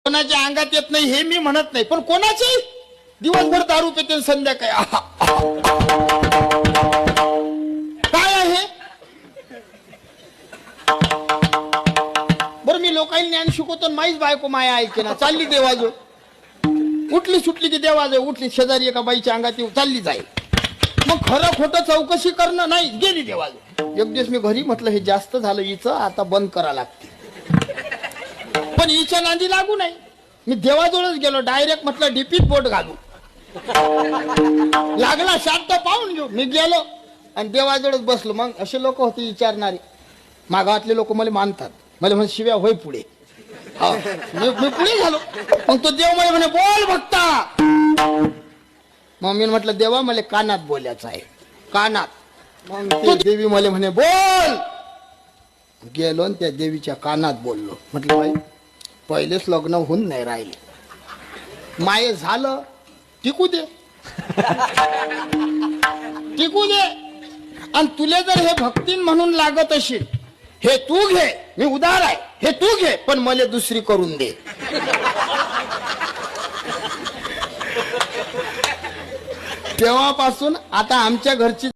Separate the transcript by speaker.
Speaker 1: कोणाच्या अंगात येत नाही हे मी म्हणत नाही, पण कोणाची दिवसभर दारू पिते संध्याकाळी काय आहे बरं. मी लोकांनी ज्ञान शिकवतो, माहीच बायको माया ऐके ना, चालली देवाजवळ, उठली सुटली की देवाजवळ उठली, शेजारी एका बाईच्या अंगात येऊ चालली जाईल. मग खरं खोटं चौकशी करणं नाही, गेली देवाजवळ. एक दिवस मी घरी म्हटलं हे जास्त झालं हिचं, आता बंद करा लागते, पण हिच्या नांदी लागू नाही. मी देवाजवळच गेलो, डायरेक्ट म्हटलं डीपीत बोट घालू, लागला शांत पाहून घेऊ. मी गेलो आणि देवाजवळच बसलो. मग असे लोक होते विचारणारे, मागावातले लोक मला मानतात, मला म्हणे शिव्या होय पुढे. मी पुढे झालो. मग तो देव मला म्हणे बोल भक्ता. मग मी म्हटलं देवा मला कानात बोलायचं आहे, कानात. मग ते देवी मला म्हणे बोल. गेलो आणि त्या देवीच्या कानात बोललो. म्हटलं बाई पहिलेच लग्न होऊन नाही राहिले, माये झालं टिकू दे, टिकू दे. आणि तुले जर हे भक्तीन म्हणून लागत असेल, हे तू घे, मी उदार आहे, हे तू घे, पण मला दुसरी करून दे. तेव्हापासून आता आमच्या घरची